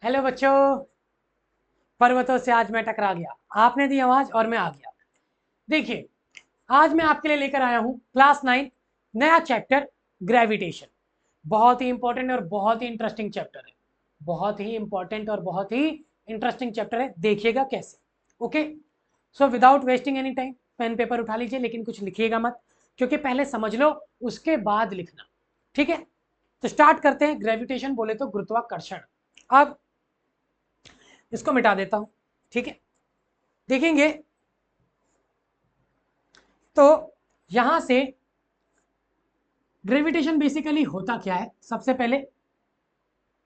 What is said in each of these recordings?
Hello बच्चों। पर्वतों से आज मैं टकरा गया, आपने दी आवाज और मैं आ गया। देखिए, आज मैं आपके लिए लेकर आया हूं क्लास 9 नया चैप्टर ग्रेविटेशन। बहुत ही इंपॉर्टेंट और बहुत ही इंटरेस्टिंग चैप्टर है। बहुत ही इंपॉर्टेंट और बहुत ही इंटरेस्टिंग चैप्टर है, देखिएगा कैसे। Okay, so without wasting any time pen paper उठा लीजिए, लेकिन कुछ लिखिएगा मत, क्योंकि पहले समझ लो उसके बाद लिखना। ठीक है, तो स्टार्ट करते हैं। ग्रेविटेशन बोले तो गुरुत्वाकर्षण। अब इसको मिटा देता हूं। ठीक है, देखेंगे तो यहां से ग्रेविटेशन बेसिकली होता क्या है। सबसे पहले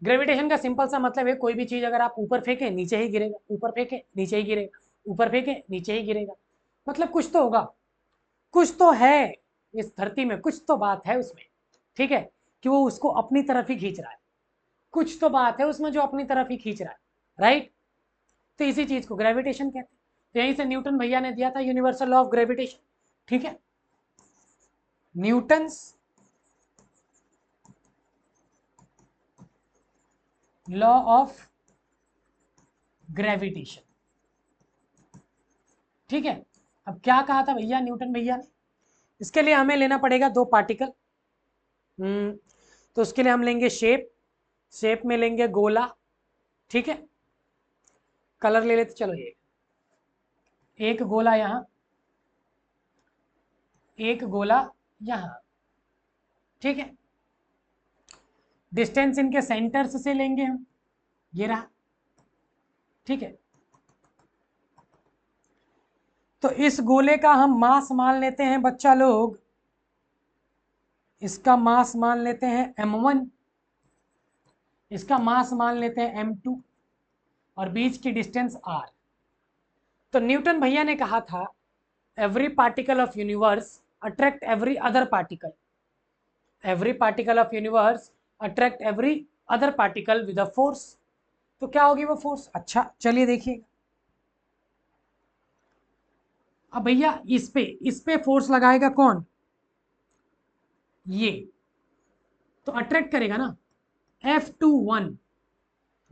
ग्रेविटेशन का सिंपल सा मतलब है, कोई भी चीज अगर आप ऊपर फेंके नीचे ही गिरेगा, ऊपर फेंके नीचे ही गिरेगा, ऊपर फेंके नीचे ही गिरेगा। मतलब कुछ तो होगा, कुछ तो है इस धरती में, कुछ तो बात है उसमें। ठीक है, कि वो उसको अपनी तरफ ही खींच रहा है। कुछ तो बात है उसमें जो अपनी तरफ ही खींच रहा है। राइट, तो इसी चीज को ग्रेविटेशन कहते हैं। तो यहीं से न्यूटन भैया ने दिया था यूनिवर्सल लॉ ऑफ ग्रेविटेशन। ठीक है, न्यूटन्स लॉ ऑफ ग्रेविटेशन। ठीक है, अब क्या कहा था भैया न्यूटन भैया ने, इसके लिए हमें लेना पड़ेगा दो पार्टिकल। तो उसके लिए हम लेंगे शेप, शेप में लेंगे गोला। ठीक है, कलर ले लेते चलो। ये एक गोला यहाँ, एक गोला यहाँ। ठीक है, डिस्टेंस इनके सेंटर्स से लेंगे हम, ये रहा। ठीक है, तो इस गोले का हम मास मान लेते हैं बच्चा लोग, इसका मास मान लेते हैं m1, इसका मास मान लेते हैं m2, और बीच की डिस्टेंस r। तो न्यूटन भैया ने कहा था every particle of universe attract every other particle, every particle of universe attract every other particle with a force. तो क्या होगी वो फोर्स? अच्छा चलिए देखिए। अब भैया इस पे फोर्स लगाएगा कौन? ये तो अट्रैक्ट करेगा ना, F21,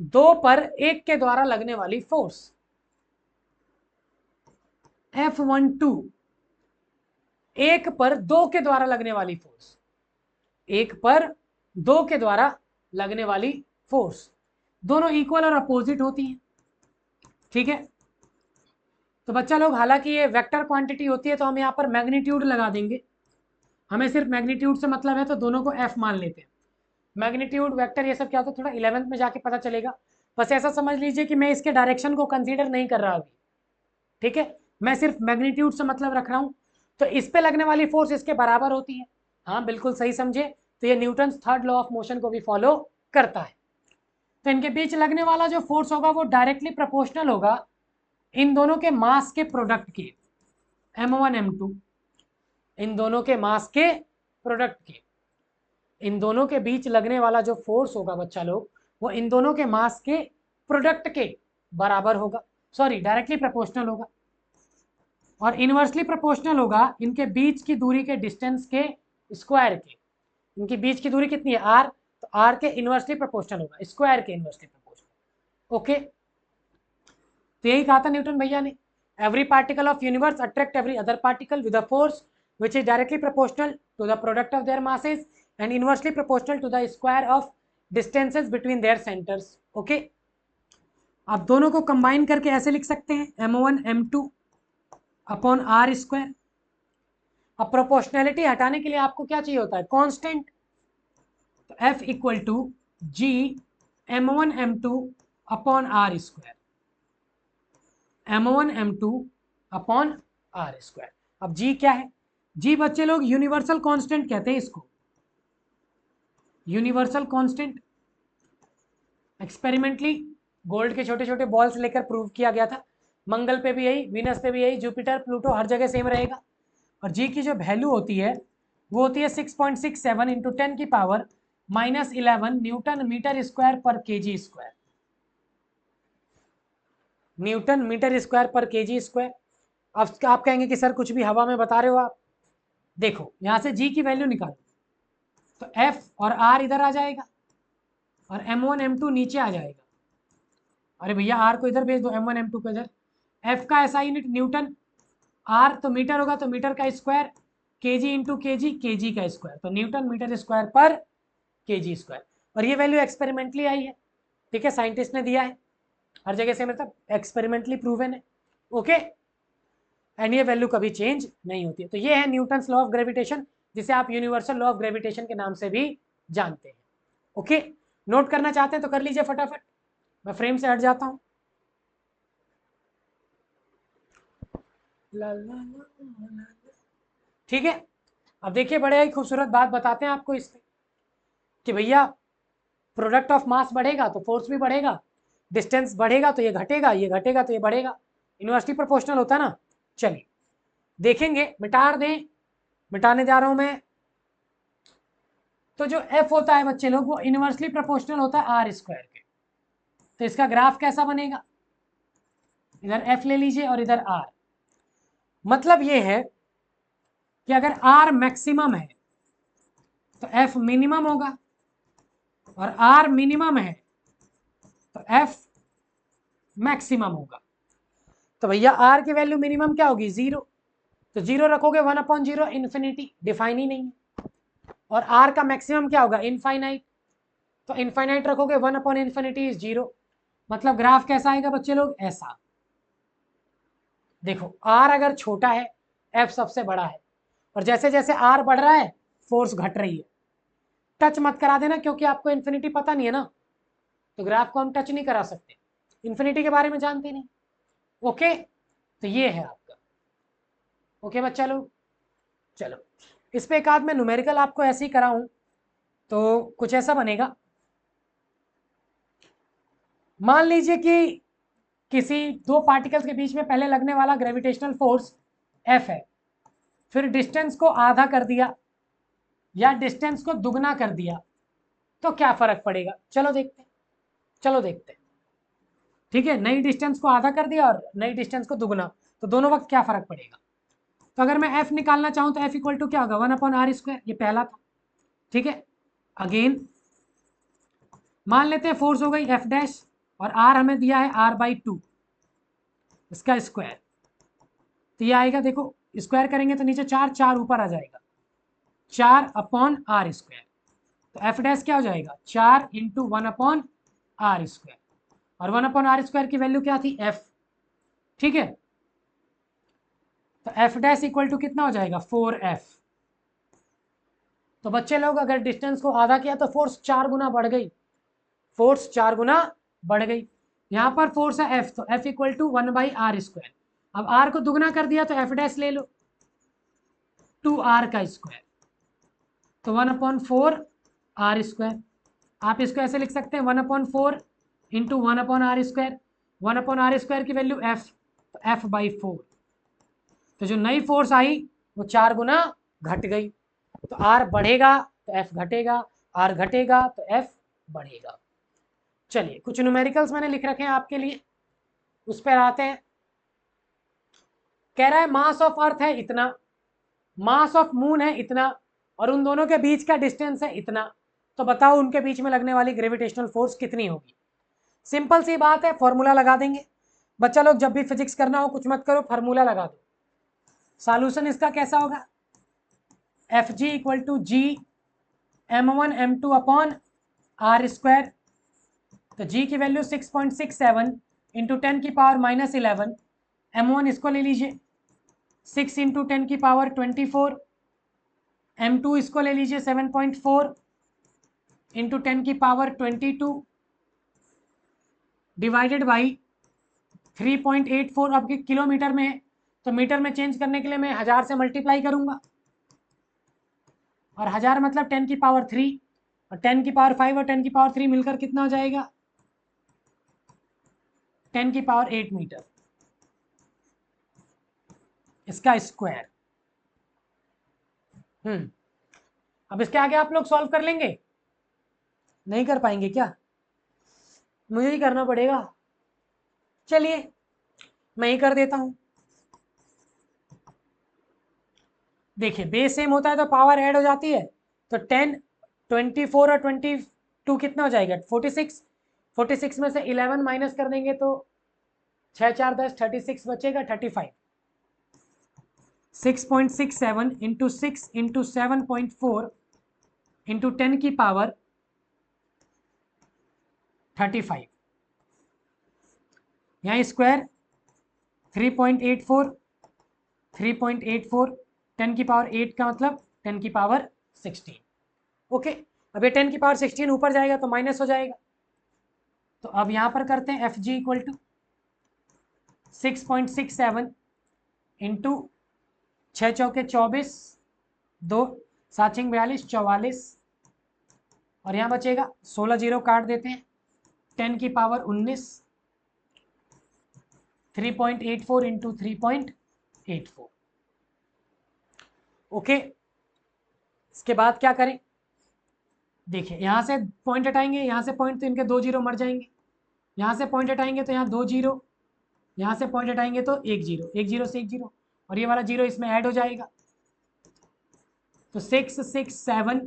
दो पर एक के द्वारा लगने वाली फोर्स। F12 एक पर दो के द्वारा लगने वाली फोर्स, एक पर दो के द्वारा लगने वाली फोर्स। दोनों इक्वल और अपोजिट होती हैं। ठीक है, तो बच्चा लोग हालांकि ये वेक्टर क्वांटिटी होती है तो हम यहाँ पर मैग्नीट्यूड लगा देंगे। हमें सिर्फ मैग्नीट्यूड से मतलब है, तो दोनों को एफ मान लेते हैं। मैग्नीट्यूड वेक्टर ये सब क्या होता है थोड़ा 11th में जाके पता चलेगा। बस ऐसा समझ लीजिए कि मैं इसके डायरेक्शन को कंसीडर नहीं कर रहा अभी। ठीक है, मैं सिर्फ मैग्नीट्यूड से मतलब रख रहा हूं। तो इस पे लगने वाली फोर्स इसके बराबर होती है। हाँ बिल्कुल सही समझे, तो ये Newton third law of motion को भी फॉलो करता है। तो इनके बीच लगने वाला जो फोर्स होगा वो डायरेक्टली प्रोपोर्शनल होगा इन दोनों के मास के प्रोडक्ट के, m1 m2, इन दोनों के मास के प्रोडक्ट के। इन दोनों के बीच लगने वाला जो फोर्स होगा बच्चा लोग, वो इन दोनों के मास के प्रोडक्ट के बराबर होगा, सॉरी डायरेक्टली प्रोपोर्शनल होगा। और इनवर्सली प्रोपोर्शनल होगा इनके बीच की दूरी के डिस्टेंस के स्क्वायर के। इनकी बीच की दूरी कितनी है? r, तो r के इनवर्सली प्रोपोर्शनल होगा, स्क्वायर के इनवर्सली प्रोपोर्शनल। ओके, तो यही कहा था न्यूटन भैया ने, every particle of universe attract every other particle with a force which is directly proportional to the product of their masses and inversely proportional to the square of distances between their centers. Okay, आप दोनों को combine करके ऐसे लिख सकते हैं m1 m2 upon R square. अब proportionality हटाने के लिए आपको क्या चाहिए होता है? कांस्टेंट। तो F equal to G m1 m2 upon R square, m1 m2 upon R square. अब जी क्या है? जी बच्चे लोग यूनिवर्सल कांस्टेंट कहते हैं इसको, यूनिवर्सल कांस्टेंट। एक्सपेरिमेंटली गोल्ड के छोटे छोटे बॉल्स लेकर प्रूव किया गया था। मंगल पे भी यही, वीनस पे भी यही, जुपिटर प्लूटो हर जगह सेम रहेगा। और जी की जो वैल्यू होती है वो होती है 6.67 इंटू 10 की पावर -11 न्यूटन मीटर स्क्वायर पर KG square, newton metre square पर केजी स्क्वायर। अब आप कहेंगे कि सर कुछ भी हवा में बता रहे हो आप। देखो यहां से जी की वैल्यू निकालो, तो एफ और आर इधर आ जाएगा और m1 m2 नीचे आ जाएगा। अरे भैया आर को इधर भेज दो, m1 m2 को इधर। एफ का ऐसा यूनिट न्यूटन, आर तो मीटर होगा तो मीटर का square, KG into KG, KG का स्क्वायर, तो न्यूटन मीटर स्क्वायर पर केजी स्क्वायर। और ये वैल्यू एक्सपेरिमेंटली आई है, ठीक है, साइंटिस्ट ने दिया है, हर जगह से मतलब एक्सपेरिमेंटली प्रूवन है। ओके, एंड ये वैल्यू कभी चेंज नहीं होती है। तो ये है न्यूटन्स लॉ ऑफ ग्रेविटेशन, जिसे आप यूनिवर्सल लॉ ऑफ ग्रेविटेशन के नाम से भी जानते हैं। ओके, नोट करना चाहते हैं तो कर लीजिए फटाफट, मैं फ्रेम से हट जाता हूं। ठीक है, अब देखिए बड़े ही खूबसूरत बात बताते हैं आपको इस पे कि भैया प्रोडक्ट ऑफ मास बढ़ेगा तो फोर्स भी बढ़ेगा, डिस्टेंस बढ़ेगा तो ये घटेगा, ये घटेगा तो ये बढ़ेगा, इन्वर्सली प्रोपोर्शनल होता है ना। चलिए देखेंगे, मिटा दें, मिटाने जा रहा हूं मैं। तो जो एफ होता है बच्चे लोग, वो इन्वर्सली प्रोपोर्शनल होता है आर स्क्वायर के। तो इसका ग्राफ कैसा बनेगा, इधर एफ ले लीजिए और इधर आर। मतलब ये है कि अगर आर मैक्सिमम है तो एफ मिनिमम होगा, और आर मिनिमम है तो एफ मैक्सिमम होगा। तो भैया आर की वैल्यू मिनिमम क्या होगी, 0, तो 0 रखोगे 1/0, इन्फिनिटी, डिफाइन ही नहीं है। और आर का मैक्सिमम क्या होगा, इनफाइनाइट, तो इनफाइनाइट रखोगे 1/∞ इज 0। मतलब ग्राफ कैसा आएगा बच्चे लोग, ऐसा। देखो आर अगर छोटा है, एफ सबसे बड़ा है, और जैसे जैसे आर बढ़ रहा है फोर्स घट रही है। टच मत करा देना क्योंकि आपको इन्फिनिटी पता नहीं है ना, तो ग्राफ को हम टच नहीं करा सकते, इन्फिनिटी के बारे में जानते नहीं। ओके, तो ये है आपका। ओके बच्चा लोग, चलो इस पे एक आध मैं न्यूमेरिकल आपको ऐसे ही कराऊं तो कुछ ऐसा बनेगा। मान लीजिए कि किसी दो पार्टिकल्स के बीच में पहले लगने वाला ग्रेविटेशनल फोर्स एफ है, फिर डिस्टेंस को आधा कर दिया या डिस्टेंस को दुगना कर दिया, तो क्या फर्क पड़ेगा, चलो देखते हैं, चलो देखते हैं। ठीक है, नई डिस्टेंस को आधा कर दिया और नई डिस्टेंस को दुगना, तो दोनों वक्त क्या फर्क पड़ेगा। तो अगर मैं एफ निकालना चाहूं तो एफ इक्वल टू क्या होगा, 1/r², ये पहला था। ठीक है, अगेन मान लेते हैं फोर्स हो गई एफ डैश, और आर हमें दिया है r/2, इसका स्क्वायर। तो ये आएगा, देखो स्क्वायर करेंगे तो नीचे 4, 4 ऊपर आ जाएगा, 4/r²। तो एफ डैश क्या हो जाएगा, 4 × 1/r², और 1/r² की वैल्यू क्या थी, एफ। ठीक है, तो एफ डैश इक्वल टू कितना हो जाएगा, 4f। तो बच्चे लोग अगर डिस्टेंस को आधा किया तो फोर्स 4 गुना बढ़ गई, फोर्स 4 गुना बढ़ गई। यहां पर फोर्स है एफ, तो एफ इक्वल टू 1/r²। अब आर को दुगना कर दिया तो एफ डैश ले लो, 2r का स्क्वायर, तो 1/4r²। आप इसको ऐसे लिख सकते हैं 1/4 × 1/r²। 1/r² की वैल्यू एफ, तो f/4। तो जो नई फोर्स आई वो 4 गुना घट गई, तो आर बढ़ेगा तो एफ घटेगा, आर घटेगा तो एफ बढ़ेगा। चलिए कुछ न्यूमेरिकल्स मैंने लिख रखे हैं आपके लिए, उस पर आते हैं। कह रहा है मास ऑफ अर्थ है इतना, मास ऑफ मून है इतना, और उन दोनों के बीच का डिस्टेंस है इतना, तो बताओ उनके बीच में लगने वाली ग्रेविटेशनल फोर्स कितनी होगी। सिंपल सी बात है, फॉर्मूला लगा देंगे। बच्चा लोग जब भी फिजिक्स करना हो कुछ मत करो, फार्मूला लगा दो। सॉल्यूशन इसका कैसा होगा, F G equal to G m1 m2 upon r²। तो g की वैल्यू 6.67 इंटू 10 की पावर -11, m1 इसको ले लीजिए 6 इंटू 10 की पावर 24, m2 इसको ले लीजिए 7.4 इंटू 10 की पावर 22 डिवाइडेड बाई 3.84। अब के किलोमीटर में है तो मीटर में चेंज करने के लिए मैं 1000 से मल्टीप्लाई करूंगा, और 1000 मतलब 10 की पावर 3, और 10 की पावर 5 और 10 की पावर 3 मिलकर कितना हो जाएगा, 10 की पावर 8 मीटर, इसका स्क्वायर। अब इसके आगे आप लोग सॉल्व कर लेंगे, नहीं कर पाएंगे क्या, मुझे ही करना पड़ेगा। चलिए मैं ही कर देता हूं। देखिए बेस सेम होता है तो पावर ऐड हो जाती है, तो 10, 24 और 22 कितना हो जाएगा, 46। 46 में से 11 माइनस कर देंगे तो 6 4 10 36 बचेगा 35। 6.67 इंटू 6 इंटू 7.4 इंटू 10 की पावर 35, यहाँ स्क्वायर 3.84 3.84 10 की पावर 8 का मतलब 10 की पावर 16। ओके, अब ये 10 की पावर 16 ऊपर जाएगा तो माइनस हो जाएगा। तो अब यहां पर करते हैं F G equal to 6.67 into 6 चौके 24, 2 7 42 44, और यहाँ बचेगा 16 जीरो काट देते हैं 10 की पावर 19, 3.84 इंटू 3.84। ओके, इसके बाद क्या करें, देखिए यहाँ से पॉइंट हटाएंगे, यहाँ से पॉइंट तो इनके 2 जीरो मर जाएंगे, यहाँ से पॉइंट हटाएंगे तो यहाँ 2 जीरो, यहाँ से पॉइंट हटाएंगे तो 1 जीरो, 1 जीरो से 1 जीरो, और ये वाला जीरो इसमें ऐड हो जाएगा। तो 6 6 7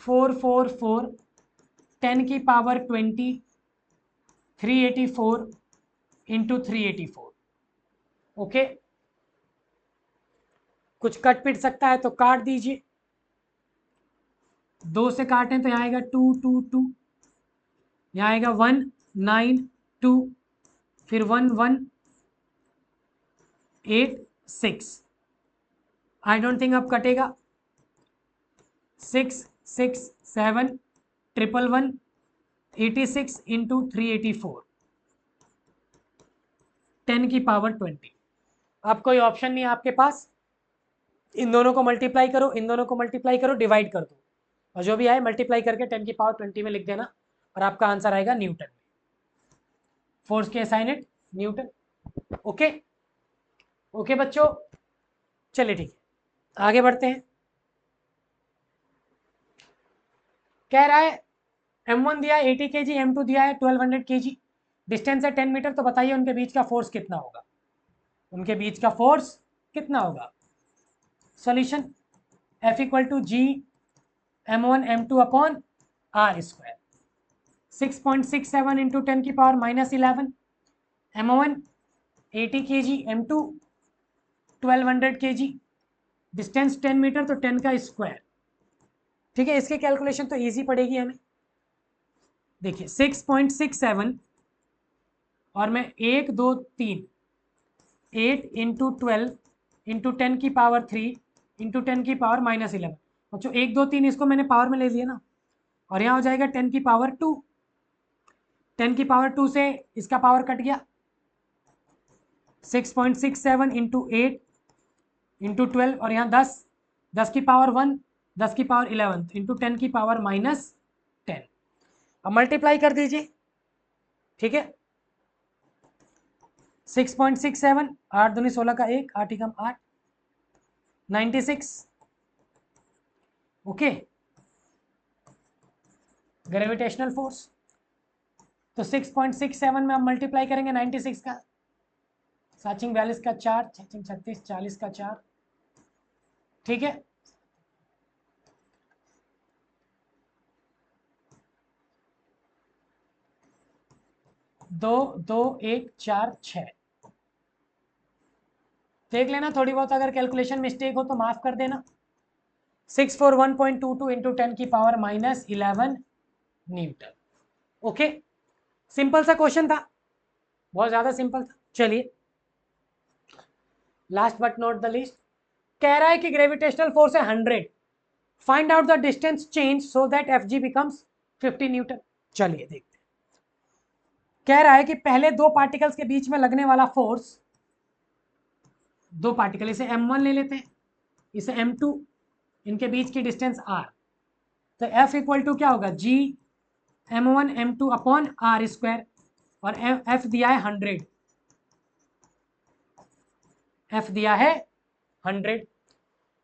4 4 4 10 की पावर 20 384 इंटू 384। ओके, कुछ कट पिट सकता है तो काट दीजिए, 2 से काटें तो यहाँ आएगा 2 2 2, यहाँ आएगा 1 9 2, फिर 1 1 8 6। आई डोंट थिंक अब कटेगा। 6 6 7 1 1 86 इंटू 384, 10 की पावर 20। अब कोई ऑप्शन नहीं है आपके पास, इन दोनों को मल्टीप्लाई करो, इन दोनों को मल्टीप्लाई करो, डिवाइड कर दो, और जो भी आए मल्टीप्लाई करके 10 की पावर 20 में लिख देना, और आपका आंसर आएगा न्यूटन। फोर्स के assign it Newton. Okay okay बच्चों, चलिए ठीक है, आगे बढ़ते हैं। कह रहा है M1 दिया है 80 kg, M2 दिया है 1200 kg, डिस्टेंस है 10 मीटर, तो बताइए उनके बीच का फोर्स कितना होगा, उनके बीच का फोर्स कितना होगा। Solution F equal to G M1 M2 upon R square, 6.67 into 10 की power -11, M1 80 kg, M2 1200 kg, distance 10 metre तो 10 का स्क्वायर। ठीक है, इसकी कैलकुलेशन तो इजी पड़ेगी हमें। देखिए 6.67 और मैं 1 2 3 8 इंटू 12 इंटू 10 की पावर 3 इंटू 10 की पावर -11, बच्चों 1 2 3 इसको मैंने पावर में ले लिया ना, और यहाँ हो जाएगा 10 की पावर 2, 10 की पावर 2 से इसका पावर कट गया, 6.67 इंटू 8 इंटू 12, और यहाँ 10, 10 की पावर 1, 10 की पावर 11 इंटू 10 की पावर -10। अब मल्टीप्लाई कर दीजिए, ठीक है, 6.67 8 दूनी 16 का 1, 8 एकम 8, 96। ओके, ग्रेविटेशनल फोर्स, तो 6.67 में हम मल्टीप्लाई करेंगे 96 का, 7 42 का 4, 6 36 40 का 4, ठीक है, दो 2 1 4 6। देख लेना थोड़ी बहुत अगर कैलकुलेशन मिस्टेक हो तो माफ कर देना। 641.22 इंटू 10 की पावर -11 न्यूटन। ओके, सिंपल सा क्वेश्चन था, बहुत ज्यादा सिंपल था। चलिए last but not the least, कह रहा है कि ग्रेविटेशनल फोर्स है 100, find out the distance change so that F G becomes 50 Newton. चलिए देखते हैं, कह रहा है कि पहले दो पार्टिकल्स के बीच में लगने वाला फोर्स, दो पार्टिकल, इसे M1 ले लेते हैं, इसे M2, इनके बीच की डिस्टेंस R, तो F इक्वल टू क्या होगा, G M1 M2 upon R square, और F दिया है 100, F दिया है 100।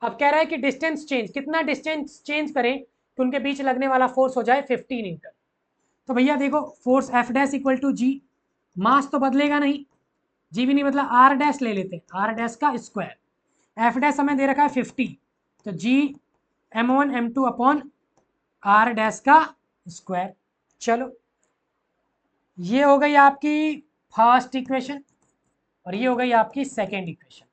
अब कह रहा है कि डिस्टेंस चेंज, कितना डिस्टेंस चेंज करें कि उनके बीच लगने वाला फोर्स हो जाए 50 न्यूटन। तो भैया देखो, force F dash equal to G, mass तो बदलेगा नहीं, जी भी नहीं बदला, R डैश ले लेते हैं, R डैश का स्क्वायर, F डैश हमें दे रखा है 50, तो G M1 M2 upon R dash का स्क्वायर। चलो ये हो गई आपकी फर्स्ट इक्वेशन और ये हो गई आपकी सेकेंड इक्वेशन।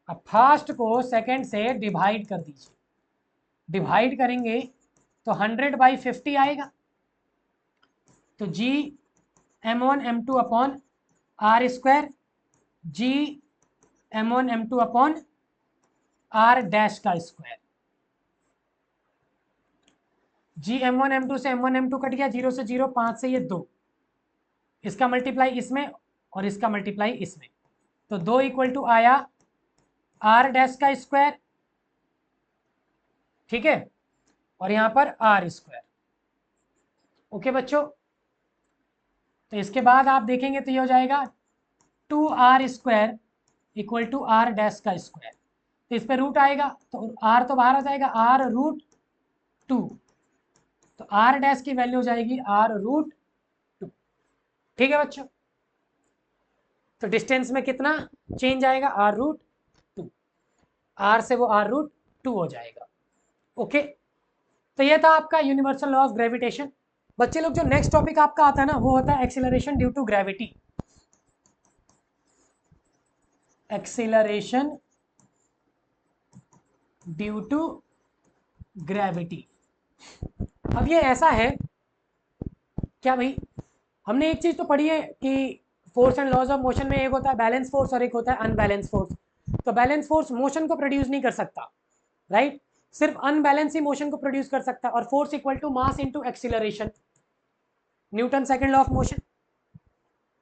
अब फर्स्ट को सेकेंड से डिवाइड कर दीजिए, डिवाइड करेंगे तो 100/50 आएगा। तो G m1 m2 upon R square, G m1 m2 upon R dash का स्क्वायर। जी m1 m2 से m1 m2 कट गया, 0 से 0, 5 से ये 2, इसका मल्टीप्लाई इसमें और इसका मल्टीप्लाई इसमें, तो 2 इक्वल टू आया आर डैश का स्क्वायर, ठीक है, और यहां पर आर स्क्वायर। ओके बच्चों, तो इसके बाद आप देखेंगे तो ये हो जाएगा 2r square equal to R dash का स्क्वायर। तो इस पर रूट आएगा तो आर तो बाहर आ जाएगा, आर रूट 2, तो आर डैश की वैल्यू हो जाएगी आर रूट 2। ठीक है बच्चों, तो डिस्टेंस में कितना चेंज आएगा, आर रूट 2, आर से वो आर रूट 2 हो जाएगा। ओके, तो ये था आपका यूनिवर्सल लॉ ऑफ ग्रेविटेशन। बच्चे लोग, जो नेक्स्ट टॉपिक आपका आता है ना, वो होता है acceleration due to gravity. Acceleration due to gravity. अब ये ऐसा है क्या भाई, हमने एक चीज तो पढ़ी है कि force and laws of motion में एक होता है बैलेंस फोर्स और एक होता है अनबैलेंस फोर्स। तो बैलेंस फोर्स मोशन को प्रोड्यूस नहीं कर सकता, राइट, सिर्फ अनबैलेंस ही मोशन को प्रोड्यूस कर सकता है। और force equal to mass into acceleration, Newton second law of motion.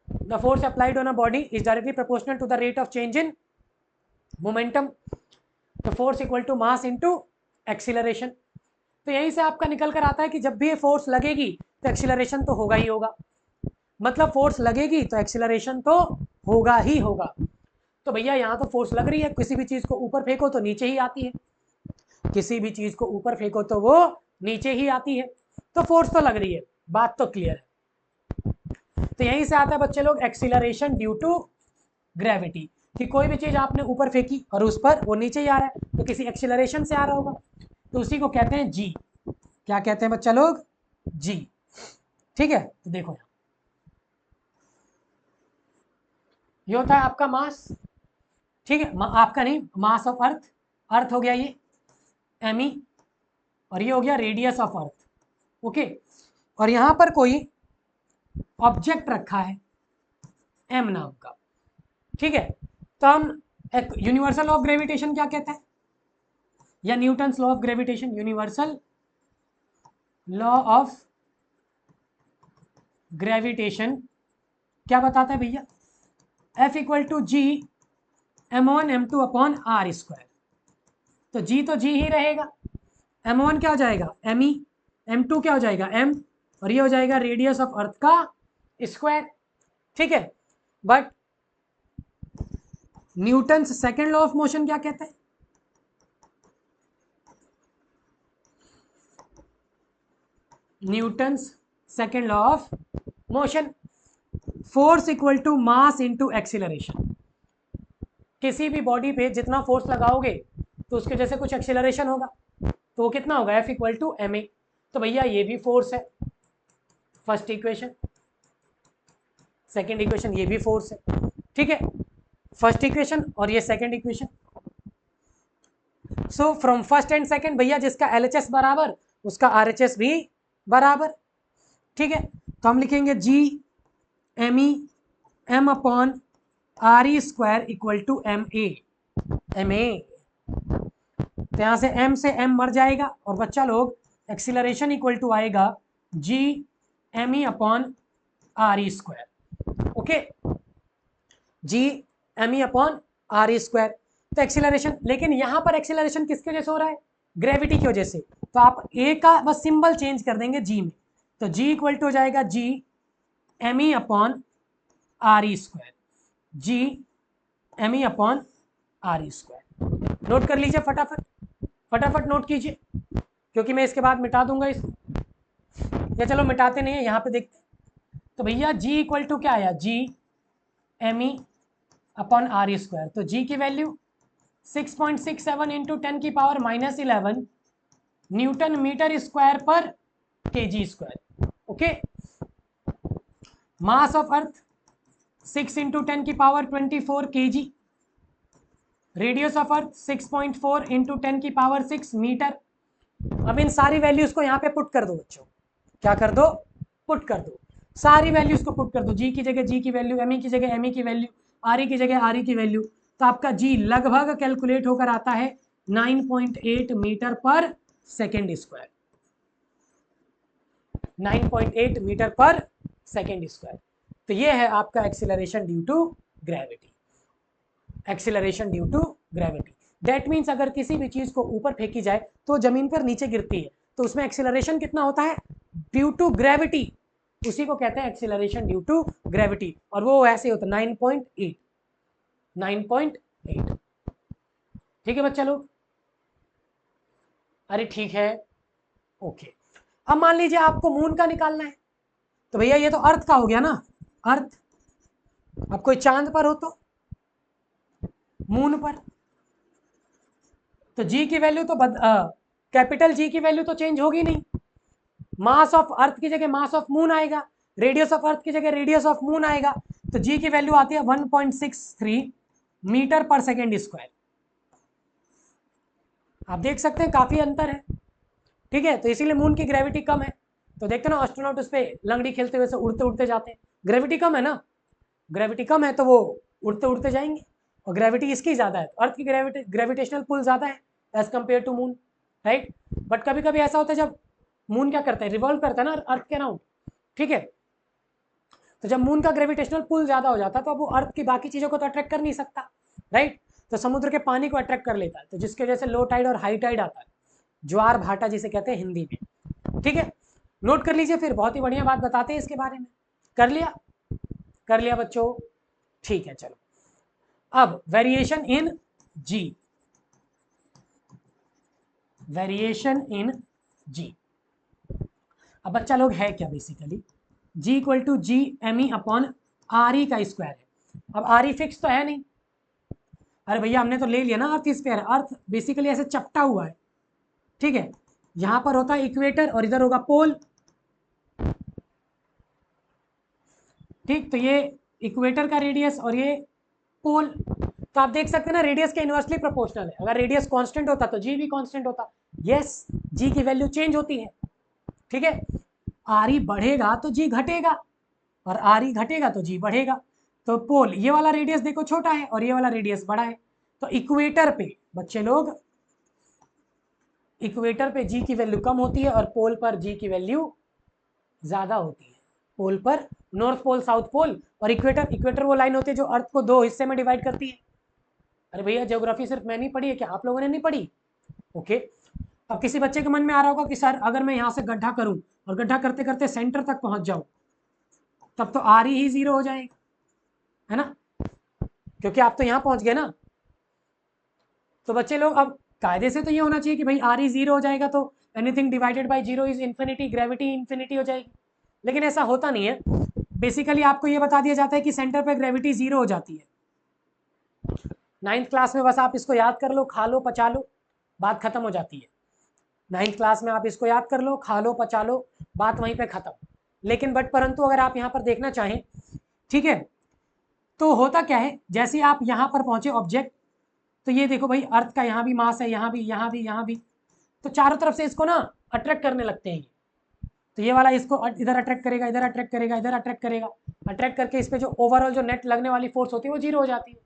The force applied on a body is directly proportional to the rate of change in momentum. तो force equal to mass into acceleration। तो यहीं से आपका निकल कर आता है कि जब भी ये फोर्स लगेगी तो एक्सीलरेशन तो होगा ही होगा, मतलब फोर्स लगेगी तो एक्सीलरेशन तो होगा ही होगा। तो भैया यहाँ तो फोर्स लग रही है, किसी भी चीज को ऊपर फेंको तो नीचे ही आती है, किसी भी चीज को ऊपर फेंको तो वो नीचे ही आती है, तो फोर्स तो लग रही है, बात तो क्लियर है। तो यहीं से आता है बच्चे लोग एक्सीलरेशन ड्यू टू ग्रेविटी, कि कोई भी चीज आपने ऊपर फेंकी और उस पर वो नीचे ही आ रहा है, तो किसी एक्सीलरेशन से आ रहा होगा, तो उसी को कहते हैं जी। क्या कहते हैं बच्चा लोग, जी। ठीक है, तो देखो यहाँ ये होता है आपका मास, ठीक है, आपका नहीं, मास ऑफ अर्थ, अर्थ हो गया ये एम, और ये हो गया रेडियस ऑफ अर्थ। ओके, और यहां पर कोई ऑब्जेक्ट रखा है एम नाम का, ठीक है, तो हम एक यूनिवर्सल लॉ ऑफ ग्रेविटेशन क्या कहता है, या Newton's law of gravitation, universal law of gravitation क्या बताता है भैया, F equal to G m1 m2 upon R square. तो जी तो जी ही रहेगा, m1 क्या हो जाएगा me, m2 क्या हो जाएगा m, और ये हो जाएगा रेडियस ऑफ अर्थ का स्क्वायर। ठीक है, but Newton's second law of motion क्या कहता है, Newton's second law of motion, force equal to mass into acceleration. किसी भी बॉडी पे जितना फोर्स लगाओगे तो उसके जैसे कुछ एक्सीलरेशन होगा, तो वो कितना होगा, F इक्वल टू ma। तो भैया ये भी फोर्स है, फर्स्ट इक्वेशन, सेकेंड इक्वेशन ये भी फोर्स है, ठीक है, फर्स्ट इक्वेशन और ये second equation. So from first and second भैया जिसका LHS बराबर उसका RHS भी बराबर, ठीक है, तो हम लिखेंगे G me m upon R E square equal to M A. तो यहां से m से m मर जाएगा और बच्चा लोग एक्सीलरेशन इक्वल टू आएगा G M E upon R E square. Okay, G M E upon R E square. तो एक्सीलरेशन, लेकिन यहां पर एक्सीलरेशन किसकी वजह से हो रहा है, ग्रेविटी की वजह से, तो आप ए का बस सिंबल चेंज कर देंगे जी में, तो जी इक्वल टू हो जाएगा G M E upon R E square, G M E upon R E square. Note कर लीजिए फटाफट, फटाफट नोट कीजिए, क्योंकि मैं इसके बाद मिटा दूंगा इसको, या चलो मिटाते नहीं है, यहाँ पे देखते। तो भैया जी इक्वल टू क्या आया, G M E upon R E square, तो जी की वैल्यू 6.67 इंटू 10 की पावर -11 न्यूटन मीटर स्क्वायर पर KG square. Okay, mass of Earth 6 into 10 की power 24 kg, radius of Earth 6.4 into 10 की पावर 6 मीटर। अब इन सारी वैल्यूज को यहाँ पे पुट कर दो बच्चों, क्या कर दो, पुट कर दो, सारी वैल्यूज को पुट कर दो, जी की जगह जी की वैल्यू, एम ई की जगह एम ई की वैल्यू, आर ई की जगह आर ई की वैल्यू, तो आपका जी लगभग कैलकुलेट होकर आता है 9.8 मीटर पर सेकेंड स्क्वायर, 9.8 मीटर पर सेकेंड स्क्वायर। तो ये है आपका acceleration due to gravity, acceleration due to gravity. That means अगर किसी भी चीज को ऊपर फेंकी जाए तो जमीन पर नीचे गिरती है, तो उसमें एक्सीलरेशन कितना होता है, ड्यू टू ग्रेविटी, उसी को कहते हैं एक्सीलरेशन ड्यू टू ग्रेविटी, और वो ऐसे होता है 9.8, 9.8। ठीक है बच्चा लोग, अरे ठीक है, ओके। अब मान लीजिए आपको मून का निकालना है, तो भैया ये तो अर्थ का हो गया ना, अर्थ। अब कोई चांद पर हो तो मून पर, तो जी की वैल्यू तो कैपिटल जी की वैल्यू तो चेंज होगी नहीं, मास ऑफ अर्थ की जगह मास ऑफ मून आएगा, रेडियस ऑफ अर्थ की जगह रेडियस ऑफ मून आएगा, तो जी की वैल्यू आती है 1.63 मीटर पर सेकेंड स्क्वायर। आप देख सकते हैं काफी अंतर है, ठीक है। तो इसीलिए मून की ग्रेविटी कम है, तो देखते ना एस्ट्रोनॉट उस पर लंगड़ी खेलते हुए से उड़ते उड़ते जाते हैं, ग्रेविटी कम है ना, ग्रेविटी कम है तो वो उड़ते उड़ते जाएंगे, और ग्रेविटी इसकी ज्यादा है, अर्थ की ग्रेविटेशनल पुल ज्यादा है as compare to moon, right. But कभी कभी ऐसा होता है जब मून क्या करता है, रिवॉल्व करता है ना अर्थ के अराउंड, ठीक है। तो जब मून का ग्रेविटेशनल पुल ज्यादा हो जाता है तो वो अर्थ की बाकी चीजों को तो अट्रैक्ट कर नहीं सकता, राइट। तो समुद्र के पानी को अट्रैक्ट कर लेता है, तो जिसकी वजह से लो टाइड और हाई टाइड आता है, ज्वार भाटा जिसे कहते हैं हिंदी में, ठीक है। नोट कर लीजिए, फिर बहुत ही बढ़िया बात बताते हैं इसके बारे में। कर लिया, कर लिया बच्चों, ठीक है। चलो अब variation in ji, variation in जी। अब बच्चा लोग है क्या basically, G equal to G M E upon R E का स्क्वायर है। अब आर ई फिक्स तो है नहीं, अरे भैया हमने तो ले लिया ना अर्थ स्फीयर, अर्थ बेसिकली ऐसे चपटा हुआ है, ठीक है। यहां पर होता है इक्वेटर और इधर होगा पोल, ठीक। तो ये इक्वेटर का रेडियस और ये पोल, तो आप देख सकते हैं ना रेडियस के इनवर्सली प्रोपोर्शनल है, अगर रेडियस कांस्टेंट होता तो जी भी कांस्टेंट होता, यस जी की वैल्यू चेंज होती है, ठीक है। आर ई बढ़ेगा तो जी घटेगा, और आर ई घटेगा तो जी बढ़ेगा। तो पोल ये वाला रेडियस देखो छोटा है और ये वाला रेडियस बड़ा है, तो इक्वेटर पे बच्चे लोग, इक्वेटर पे जी की वैल्यू कम होती है और पोल पर जी की वैल्यू ज्यादा होती है। पोल पर नॉर्थ पोल साउथ पोल, और इक्वेटर, इक्वेटर वो लाइन होती है जो अर्थ को दो हिस्से में डिवाइड करती है। अरे भैया ज्योग्राफी सिर्फ मैं नहीं पढ़ी है क्या, आप लोगों ने नहीं पढ़ी, ओके। अब किसी बच्चे के मन में आ रहा होगा कि सर अगर मैं यहाँ से गड्ढा करूं और गड्ढा करते करते सेंटर तक पहुंच जाऊं, तब तो आर ही जीरो हो जाएगा, है ना, क्योंकि आप तो यहाँ पहुंच गए ना। तो बच्चे लोग अब कायदे से तो ये होना चाहिए कि भाई आर ही जीरो हो जाएगा तो anything divided by zero is infinity, gravity infinity हो जाएगी, लेकिन ऐसा होता नहीं है। बेसिकली आपको ये बता दिया जाता है कि सेंटर पे ग्रेविटी जीरो हो जाती है। 9th क्लास में बस आप इसको याद कर लो, खा लो पचा लो, बात खत्म हो जाती है। 9th क्लास में आप इसको याद कर लो, खा लो पचा लो, बात वहीं पे खत्म। लेकिन बट परंतु अगर आप यहाँ पर देखना चाहें, ठीक है, तो होता क्या है, जैसे आप यहाँ पर पहुंचे ऑब्जेक्ट, तो ये देखो भाई अर्थ का यहाँ भी मास है, यहाँ भी यहाँ भी यहाँ भी, तो चारों तरफ से इसको ना अट्रैक्ट करने लगते हैं। तो ये वाला इसको इधर अट्रैक्ट करेगा, इधर अट्रैक्ट करेगा, इधर अट्रैक्ट करेगा, अट्रैक्ट करके इस पर जो ओवरऑल जो नेट लगने वाली फोर्स होती है वो जीरो हो जाती है,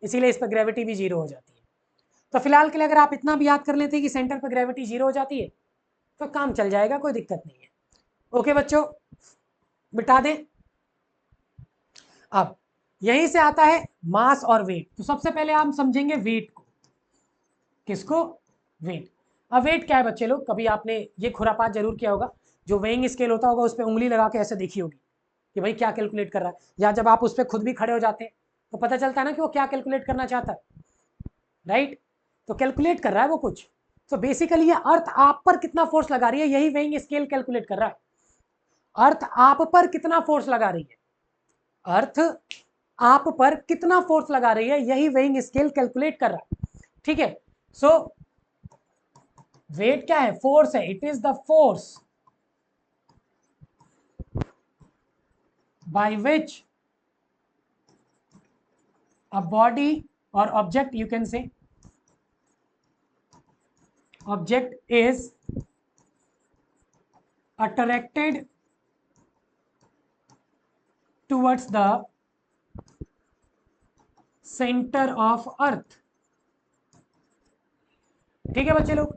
इसीलिए इस पर ग्रेविटी भी जीरो हो जाती है। तो फिलहाल के लिए अगर आप इतना भी याद कर लेते हैं कि सेंटर पर ग्रेविटी जीरो हो जाती है तो काम चल जाएगा, कोई दिक्कत नहीं है। ओके बच्चों, बिठा दें। अब यहीं से आता है मास और वेट, तो सबसे पहले हम समझेंगे वेट को। किसको, वेट। अब वेट क्या है बच्चे लोग, कभी आपने ये खुरापात जरूर किया होगा, जो वेइंग स्केल होता होगा उस पर उंगली लगा के ऐसे देखी होगी कि भाई क्या कैलकुलेट कर रहा है, या जब आप उस पर खुद भी खड़े हो जाते हैं तो पता चलता है ना कि वो क्या कैलकुलेट करना चाहता है, राइट। तो कैलकुलेट कर रहा है वो कुछ, तो बेसिकली ये अर्थ आप पर कितना फोर्स लगा रही है यही वेइंग स्केल कैलकुलेट कर रहा है। अर्थ आप पर कितना फोर्स लगा रही है, अर्थ आप पर कितना फोर्स लगा रही है यही वेइंग स्केल कैलकुलेट कर रहा है, ठीक है। सो वेट क्या है, फोर्स है, it is the force by which a body or object, you can say object is attracted towards the center of earth। ठीक है बच्चे लोग,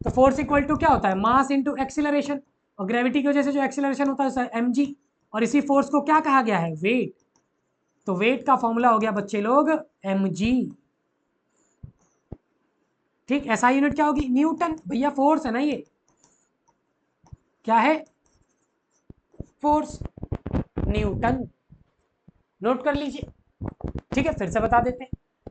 तो फोर्स इक्वल टू क्या होता है, मास इनटू एक्सीलरेशन, और ग्रेविटी की वजह से जो एक्सीलरेशन होता है mg, और इसी फोर्स को क्या कहा गया है, वेट। तो वेट का फॉर्मूला हो गया बच्चे लोग mg। ठीक, एसआई यूनिट क्या होगी, न्यूटन। भैया फोर्स है ना, ये क्या है, फोर्स, न्यूटन। नोट कर लीजिए। ठीक है, फिर से बता देते हैं,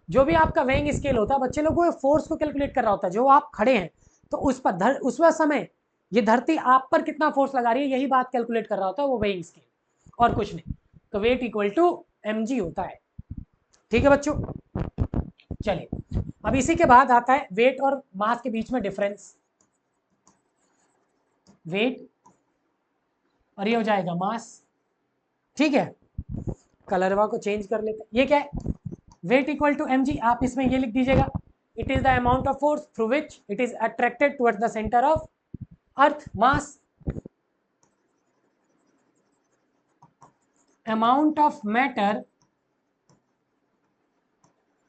जो भी आपका वेइंग स्केल होता है बच्चे लोग, वो फोर्स को कैलकुलेट कर रहा होता है। जो आप खड़े हैं तो उस पर उस समय ये धरती आप पर कितना फोर्स लगा रही है, यही बात कैलकुलेट कर रहा होता है वो वेइंग स्केल, और कुछ नहीं। तो वेट इक्वल टू mg होता है। ठीक है बच्चों, चलिए अब इसी के बाद आता है वेट और मास के बीच में डिफरेंस। वेट और ये हो जाएगा मास। ठीक है, कलरवा को चेंज कर लेते हैं। ये क्या है, वेट इक्वल टू mg। आप इसमें ये लिख दीजिएगा, it is the amount of force through which it is attracted towards the centre of earth. Mass, amount of matter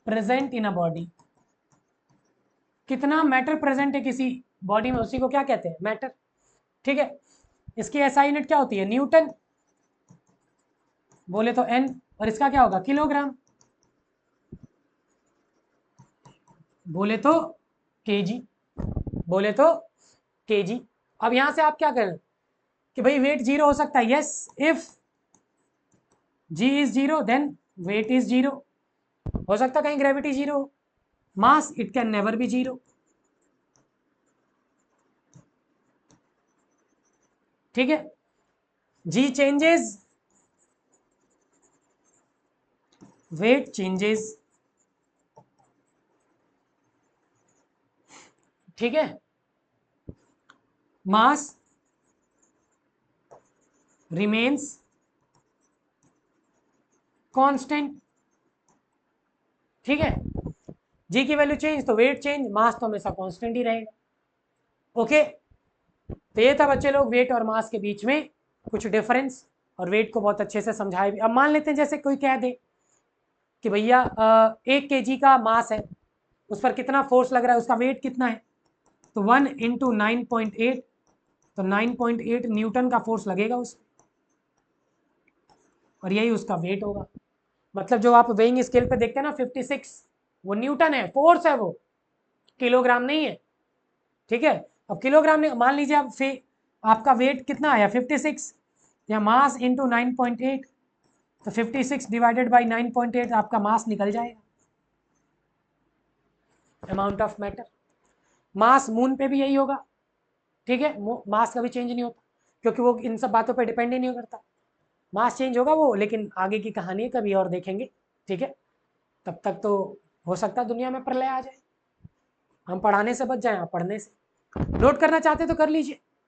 present in a body. कितना मैटर प्रेजेंट है किसी बॉडी में, उसी को क्या कहते हैं, मैटर। ठीक है, इसकी एसआई यूनिट क्या होती है, न्यूटन, बोले तो n, और इसका क्या होगा, किलोग्राम, बोले तो केजी, बोले तो केजी। अब यहां से आप क्या करें कि भाई वेट जीरो हो सकता है, yes, if g is zero then weight is zero. हो सकता है कहीं ग्रेविटी जीरो हो। Mass, it can never be zero. ठीक है, g चेंजेस, वेट चेंजेस। ठीक है, मास रिमेन्स कांस्टेंट। ठीक है, जी की वैल्यू चेंज तो वेट चेंज, मास तो हमेशा कांस्टेंट ही रहेगा। ओके, तो ये था बच्चे लोग वेट और मास के बीच में कुछ डिफरेंस, और वेट को बहुत अच्छे से समझाया भी। अब मान लेते हैं जैसे कोई कह दे कि भैया 1 kg का मास है, उस पर कितना फोर्स लग रहा है, उसका वेट कितना है, तो 1 × 9.8, तो 9.8 न्यूटन का फोर्स लगेगा उस, और यही उसका वेट होगा। मतलब जो आप वेइंग स्केल पे देखते हैं ना 56, वो न्यूटन है, फोर्स है वो, किलोग्राम नहीं है। ठीक है, अब किलोग्राम नहीं, मान लीजिए आप आपका वेट कितना आया 56, या मास इंटू 9.8, तो 56 डिवाइडेड बाई 9.8 आपका मास निकल जाएगा, amount of matter. Mass moon पे भी यही होगा। ठीक है, मास कभी चेंज नहीं होता, क्योंकि वो इन सब बातों पे डिपेंड ही नहीं करता। मास चेंज होगा वो, लेकिन आगे की कहानी कभी और देखेंगे। ठीक है, तब तक तो हो सकता है दुनिया में प्रलय आ जाए, हम पढ़ाने से बच जाए, आप पढ़ने से। नोट करना चाहते तो कर लीजिए।